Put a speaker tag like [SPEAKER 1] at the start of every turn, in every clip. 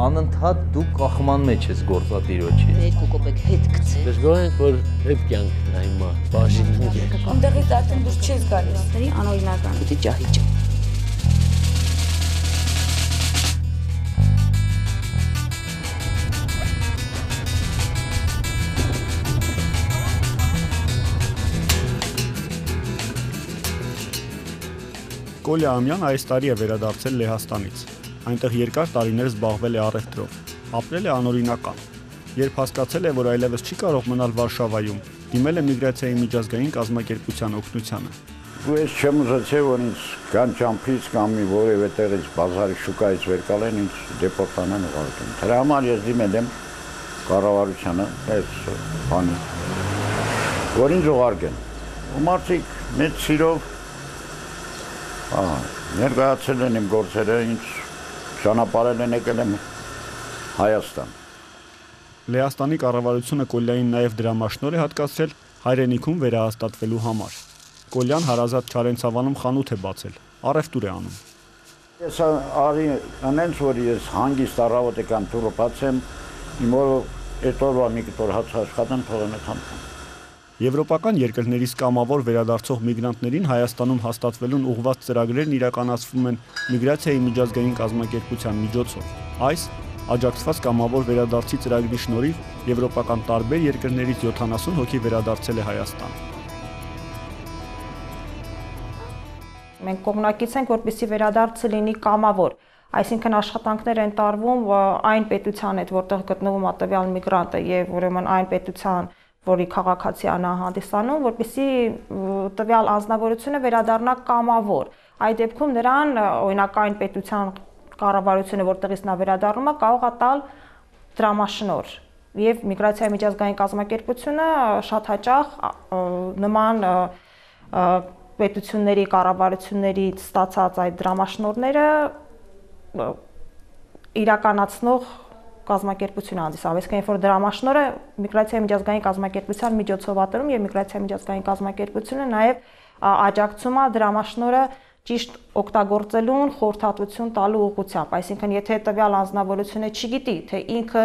[SPEAKER 1] անընդհատ դու կախման մեջ ես գործատիրոջից։
[SPEAKER 2] Երկու կոպեկ հետ գցել։
[SPEAKER 3] Դժգոհ ենք, որ հետ կյանքն է հիմա, բաժիններ։
[SPEAKER 2] Այնտեղից արդեն դուրս չես գալիս։
[SPEAKER 4] Դերի անօրինական։
[SPEAKER 2] Պիտի ջահիճ։
[SPEAKER 5] Կոլյա Ամյանը այս տարի է վերադարձել Լեհաստանից։ Այնտեղ երկար տարիներ զբաղվել է առևտրով, ապրել է անօրինական։ Երբ հասկացել է, որ այլևս չի կարող մնալ Վարշավայում, դիմել է միգրացիայի միջազգային կազմակերպության օգնությանը։
[SPEAKER 6] Ու ես չեմ ուզեցել, որ ինձ կան ճամփից կամ մի որևէ տեղից բազարի շուկայից վեր կալեն, ինձ դեպորտանան ուղարկեն։ Դրա համար ես դիմել եմ կառավարությանը, այս բանի, որ ինձ ուղարկեն։ Ու մարդիկ մեծ սիրով ներկայացել են իմ գործերը, ինձ ճանապարհել են, եկել եմ Հայաստան։
[SPEAKER 5] Լեհաստանի կառավարությունը Կոլյային նաև դրամաշնոր է հատկացրել հայրենիքում վերահաստատվելու համար։ Կոլյան հարազատ Չարենցավանում խանութ է բացել, առևտուր է անում։
[SPEAKER 6] Ես արի անենց, որ ես հանգիստ առավոտ եկամ տուրը բացեմ, իմ օրը այդ օրվա մի կտոր հաց աշխատեմ, թողեմ այդ համբան։
[SPEAKER 5] Եվրոպական երկրներից կամավոր վերադարձող միգրանտներին Հայաստանում հաստատվելուն ուղղված ծրագրերն իրականացվում են միգրացիայի միջազգային կազմակերպության միջոցով։ Այս աջակցված կամավոր վերադարձի ծրագրի շնորհիվ եվրոպական տարբեր երկրներից 70 հոգի վերադարձել է Հայաստան։
[SPEAKER 7] Մենք կողմնակից ենք, որպեսզի վերադարձը լինի կամավոր, այսինքն աշխատանքներ են տարվում այն պետության հետ, որտեղ գտնվում է տվյալ միգրանտը եւ ուրեմն այն պետության, որի քաղաքացիանա հանդիսանում, որպեսզի տվյալ անձնավորությունը վերադառնա կամավոր։ Այդ դեպքում նրան օրինակ այն պետության կառավարությունը, որտեղից նա վերադառնում է, կարող է տալ դրամաշնոր։ Եվ միգրացիայի միջազգային կազմակերպությունը շատ հաճախ նման պետությունների կառավարություններից ստացած այդ դրամաշնորները իրականացնող կազմակերպություն հանդիսանում, այսինքն երբ որ դրամաշնորը միգրացիայի միջազգային կազմակերպության միջոցով է տրվում եւ միգրացիայի միջազգային կազմակերպությունը նաեւ աջակցում է դրամաշնորը ճիշտ օգտագործելուն խորհրդատվություն տալու ուղղությամբ, այսինքն եթե տվյալ անձնավորությունը չգիտի, թե ինքը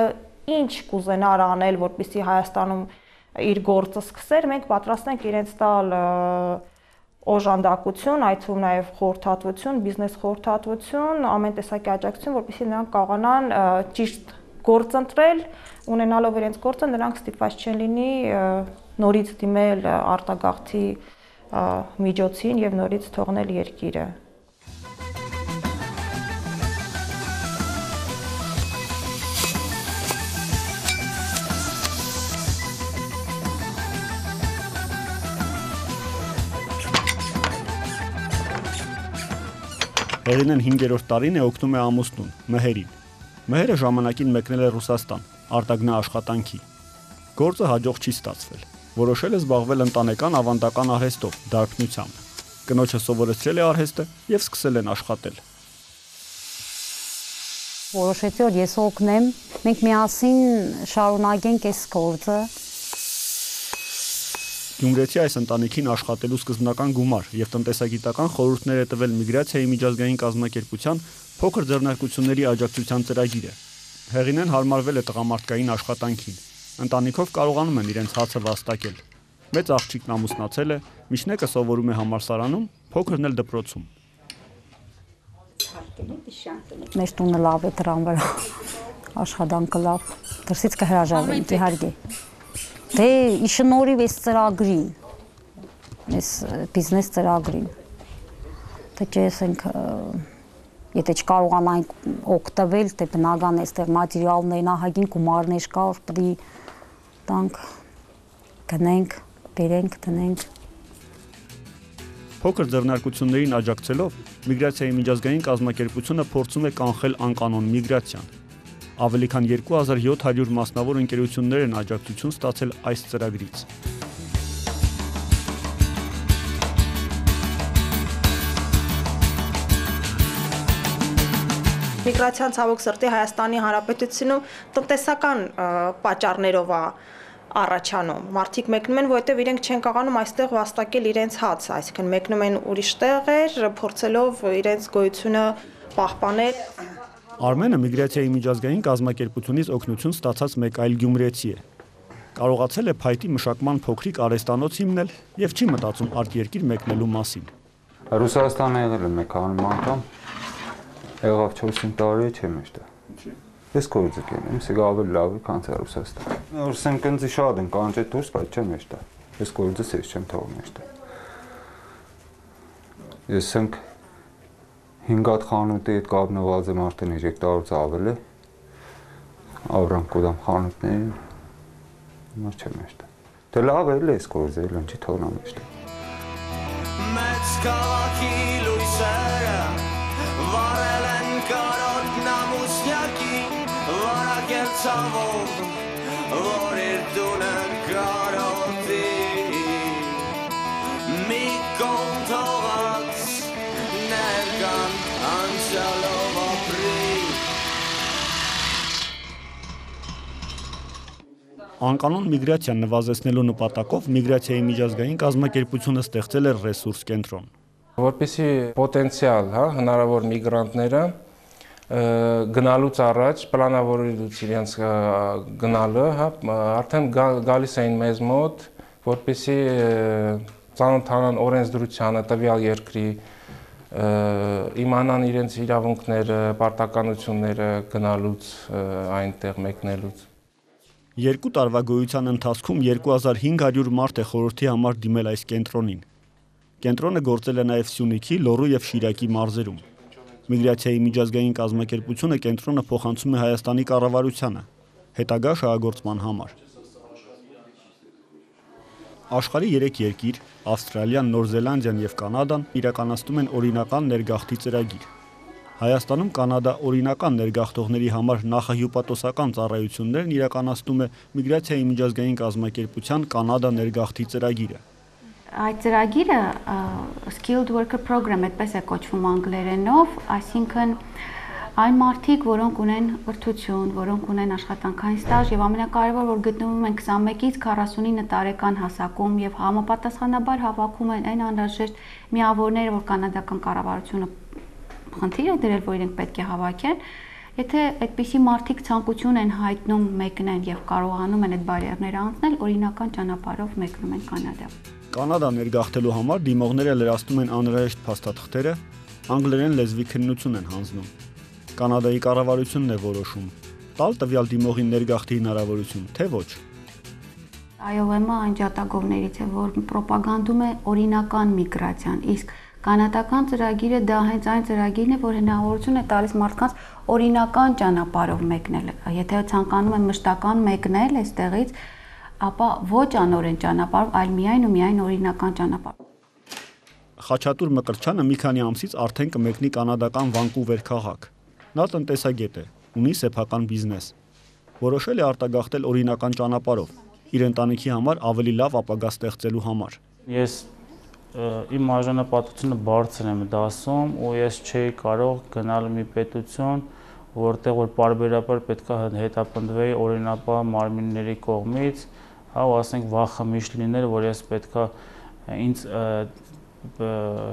[SPEAKER 7] ինչ կուզենար անել, որպեսզի Հայաստանում իր գործը սկսեր, մենք պատրաստ ենք իրենց տալ օժանդակություն, այդ թվում նաև խորհրդատվություն, բիզնես խորհրդատվություն, ամեն տեսակի աջակցություն, որպեսզի նրանք կարողանան ճիշտ գործ ընտրել, ունենալով իրենց գործը, նրանք ստիպված չեն լինի նորից դիմել արտագաղթի միջոցին եւ նորից թողնել երկիրը։
[SPEAKER 5] Հեղինեն 5-րդ տարին է օգնում է ամուսնուն, Մհերին։ Մհերը ժամանակին մեկնել է Ռուսաստան, արտագնա աշխատանքի։ Գործը հաջող չի ստացվել։ Որոշել է զբաղվել ընտանեկան ավանդական արհեստով, դարբնությամբ։ Կնոջը սովորեցրել է արհեստը եւ սկսել են աշխատել։
[SPEAKER 4] Որոշեցի, որ ես օգնեմ, մենք միասին շարունակենք այս գործը։
[SPEAKER 5] Գյումրեցի այս ընտանիքին աշխատելու սկզբնական գումար եւ տնտեսագիտական խորհուրդներ է տվել միգրացիայի միջազգային կազմակերպության փոքր ձեռնարկությունների աջակցության ծրագիրը։ Հեղինեն հարմարվել է տղամարդկային աշխատանքին։ Ընտանիքով կարողանում են իրենց հացը վաստակել։ Մեծ աղջիկն ամուսնացել է, միջնեկը սովորում է համալսարանում, փոքրն էլ դպրոցում։
[SPEAKER 4] Մեր տունը լավ է դրան վրա, աշխատանքը լավ, դրսից կհրաժարվենք իհարկե։ Դե իշնորհիվ էս ծրագրին, էս բիզնես ծրագրին, թե չեսենք, եթե չկարողանանք օգտվել, թե բնական էստեղ մատերիալներն ահագին գումարներ կա, որ պետք է տանք, գնենք, բերենք, տնենք։
[SPEAKER 5] Փոքր ձեռնարկություններին աջակցելով միգրացիայի միջազգային կազմակերպությունը փորձում է կանխել անկանոն միգրացիան։ Ավելի քան 2700 մասնավոր ընկերություններ են աջակցություն ստացել այս ծրագրից։
[SPEAKER 7] Միգրացիան ցավոք սրտի Հայաստանի Հանրապետությունում տնտեսական պատճառներով է առաջանում։ Մարդիկ մեկնում են, որովհետև իրենք չեն կարողանում այստեղ վաստակել իրենց հացը, այսինքն մեկնում են ուրիշ տեղեր, փորձելով իրենց գոյությունը պահպանել։
[SPEAKER 5] Արմենը միգրացիայի միջազգային կազմակերպությունից օգնություն ստացած մեկ այլ գյումրեցի է։ Կարողացել է փայտի մշակման փոքրիկ արհեստանոց հիմնել եւ չի մտածում արտերկիր մեկնելու մասին։
[SPEAKER 8] Ռուսաստանը եղել եմ մեկ անգամ, եղավ 4-5 տարի չեմ էստեղ։ Ես գործը կենեմ, սա ավելի լավ է, քան Ռուսաստան։ Որ սենկնձի շատ են, կանջե դուրս, բայց չեմ էստեղ։ Ես գործը ես չեմ թողնում էստեղ։ Ես սենք 5 հատ խանութի հետ կապնված եմ արդեն 3 տարուց ավել է։ Ավրանք կոդամ խանութներին, հիմա չեմ էստեղ։ Դե լավ է, ես գործը էլ չի թողնում էստեղ։
[SPEAKER 9] Մեծ քաղաքի լույսերը վարել են կարոտ նամուսյակի վարակել ցավով, որ իր տունը կարոտի մի կողմ թողած ներկան անցյալով ապրի։
[SPEAKER 5] Անկանոն միգրացիան նվազեցնելու նպատակով միգրացիայի միջազգային կազմակերպությունը ստեղծել է ռեսուրս կենտրոն։
[SPEAKER 10] Որպեսզի պոտենցիալ, հնարավոր միգրանտները գնալուց առաջ, պլանավորելուց իրենց գնալը, արդեն գալիս էին մեզ մոտ, որպեսզի ծանոթանան օրենսդրությանը, տվյալ երկրի, իմանան իրենց իրավունքները, պարտականությունները գնալուց, այնտեղ մեկնելուց։
[SPEAKER 5] 2 տարվա գոյության ընթացքում 2500 մարդ է խորհրդի համար դիմել այս կենտրոնին։ Կենտրոնը գործել է նաև Սյունիքի, Լոռու եւ Շիրակի մարզերում։ Միգրացիայի միջազգային կազմակերպությունը կենտրոնը փոխանցում է Հայաստանի կառավարությանը հետագա շահագործման համար։ Աշխարհի 3 երկիր՝ Ավստրալիան, Նոր Զելանդիան եւ Կանադան իրականացնում են օրինական ներգաղթի ծրագիր։ Հայաստանում Կանադա օրինական ներգաղթողների համար նախահյուպատոսական ծառայություններն իրականացնում է Միգրացիայի միջազգային կազմակերպության Կանադա ներգաղթի ծրագիրը։
[SPEAKER 11] Այդ ծրագիրը Skilled Worker Program այդպես է կոչվում անգլերենով, այսինքն այն մարդիկ, որոնք ունեն կրթություն, որոնք ունեն աշխատանքային ստաժ եւ ամենակարևոր որ գտնվում են 21-ից 49 տարեկան հասակում եւ համապատասխանաբար հավաքում են այն անհրաժեշտ միավորները, որ կանադական կառավարությունը խնդիր է դրել, որ իրենք պետք է հավաքեն, եթե այդպիսի մարդիկ ցանկություն են հայտնում մեկնեն եւ կարողանում են այդ բարիերները անցնել, օրինական ճանապարհով մեկնում են Կանադա։
[SPEAKER 5] Կանադա ներգաղթելու համար դիմողները լրացնում են անհրաժեշտ փաստաթղթերը, անգլերեն լեզվի քննություն են հանձնում։ Կանադայի կառավարությունն է որոշում՝ տալ տվյալ դիմողին ներգաղթի հնարավորություն, թե ոչ։
[SPEAKER 11] IOM-ը այն ջատագովներից է, որ պրոպագանդում է օրինական միգրացիան, իսկ կանադական ծրագիրը դա հենց այն ծրագիրն է, որ հնարավորություն է տալիս մարդկանց օրինական ճանապարհով մեկնել։ Եթե ցանկանում են մշտական մեկնել այստեղից, ապա ոչ անօրեն ճանապարհով, այլ միայն ու միայն օրինական ճանապարհով։
[SPEAKER 5] Խաչատուր Մկրտչյանը մի քանի ամսից արդեն կմեկնի կանադական Վանկուվեր քաղաք։ Նա տնտեսագետ է, ունի սեփական բիզնես։ Որոշել է արտագաղթել օրինական ճանապարհով, իր ընտանիքի համար ավելի լավ ապագա ստեղծելու համար։
[SPEAKER 12] Ես իմ արժանապատվությունը բարձր եմ դասում ու ես չէի կարող գնալ մի պետություն, որտեղ որ պարբերաբար պետք է հետապնդվեի օրինապահ մարմինների կողմից, ու ասենք վախը միշտ լիներ, որ ես պետք է ինձ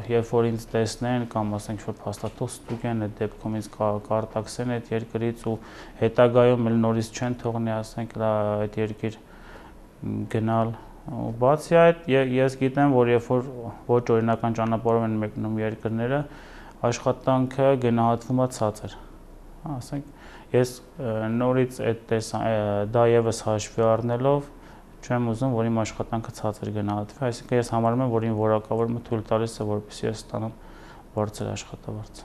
[SPEAKER 12] երբ որ ինձ տեսնեն կամ ասենք որ փաստաթուղթ ստուգեն, այդ դեպքում ինձ կարտաքսեն այդ երկրից ու հետագայում էլ նորից չեն թողնի ասենք այդ երկիր գնալ։ Բացի այդ, ես գիտեմ, որ երբ որ ոչ օրինական ճանապարհով են մեկնում երկրները, աշխատանքը գնահատվում է ցածր։ Ասենք ես նորից դա եւս հաշվի առնելով չեմ ուզում, որ իմ աշխատանքը ցածր գնահատվի, այսինքն ես համարում եմ, որ իմ որակավորումը թույլ տալիս է, որպեսզի ես ստանամ բարձր աշխատավարձ։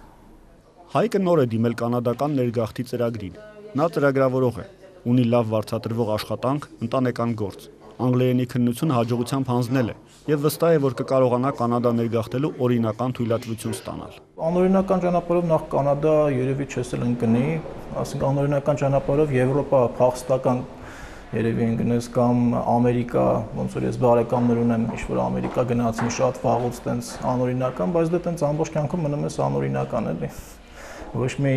[SPEAKER 5] Հայկը նոր է դիմել կանադական ներգաղթի ծրագրին։ Նա ծրագրավորող է, ունի լավ վարձատրվող աշխատանք, ընտանեկան գործ։ Անգլերենի քննությունը հաջողությամբ հանձնել է եւ վստահ է, որ կկարողանա Կանադա ներգաղթելու օրինական թույլատվություն ստանալ։
[SPEAKER 13] Անօրինական ճանապարհով նախ Կանադա երևի չես էլ ընկնի, ասենք անօրինական ճանապարհով Եվրոպա, Փախստական երևի ընկնես կամ Ամերիկա, ոնց որ ես բարեկամներ ունեմ, ինչ-որ Ամերիկա գնացին շատ վաղուց տենց անօրինական, բայց դե տենց ամբողջ կյանքում մնում ես անօրինական էլի։ Ոչ մի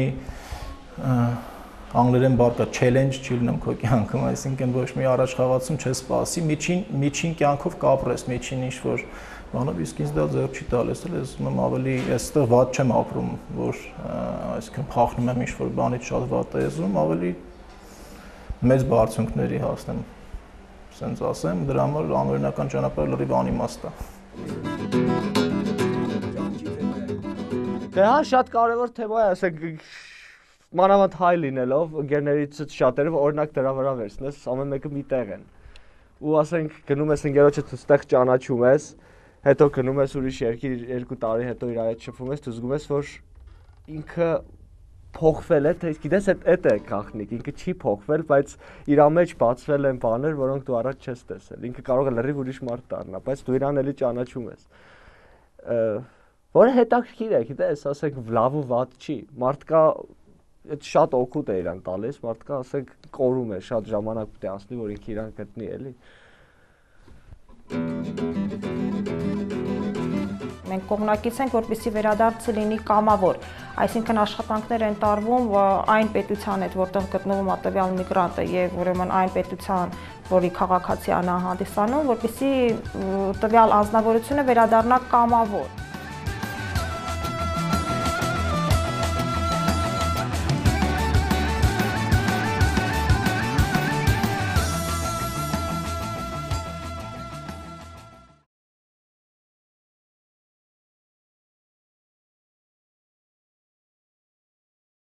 [SPEAKER 13] անգլերեն բառը challenge չի լինում քո կյանքում, այսինքն ոչ մի առաջխաղացում չես սպասի, միջին կյանքով կապրես, միջին ինչ-որ բանով, իսկ ինձ դա ձեռք չի տալիս, ես ուզում եմ ավելի այստեղ վատ չեմ ապրում, որ այսինքն փախնում եմ ինչ-որ բանից շատ վատ է, ես ուզում ավելի մեծ բարձունքների հասնեմ, ասենց ասեմ, դրա համար անօրինական ճանապարհը լրիվ անիմաստ է։
[SPEAKER 14] Դե հա, շատ կարևոր թեմա է, ասենք մանավանդ հայ լինելով, ընկերներից շատերը օրինակ դրա վրա վերցնես, ամեն մեկը մի տեղ են։ Ու ասենք գնում ես ընկերոջդ այստեղ ճանաչում ես, հետո գնում ես ուրիշ երկիր 2 տարի հետո իր հետ շփվում ես, դու զգում ես, որ ինքը փոխվել է, թե գիտես այդ է գաղտնիք, ինքը չի փոխվել, բայց իր մեջ բացվել են բաներ, որոնք դու առաջ չես տեսել։ Ինքը կարող է լրիվ ուրիշ մարդ դառնա, բայց դու իրան էլի ճանաչում ես։ Որը հետաքրքիր է, գիտես, ասենք լավ ու վատ չի։ Մարդկա այդ շատ օգուտ է իրան տալիս, մարդկա ասենք կորում է, շատ ժամանակ պետք է անցնի, որ ինքը իրան գտնի, էլի։
[SPEAKER 7] Մենք կողմնակից ենք, որպեսզի վերադարձը լինի կամավոր, այսինքն աշխատանքներ են տարվում այն պետության հետ, որտեղ գտնվում է տվյալ միգրանտը եւ ուրեմն այն պետության, որի քաղաքացիանա հանդիսանում, որպեսզի տվյալ անձնավորությունը վերադառնա կամավոր։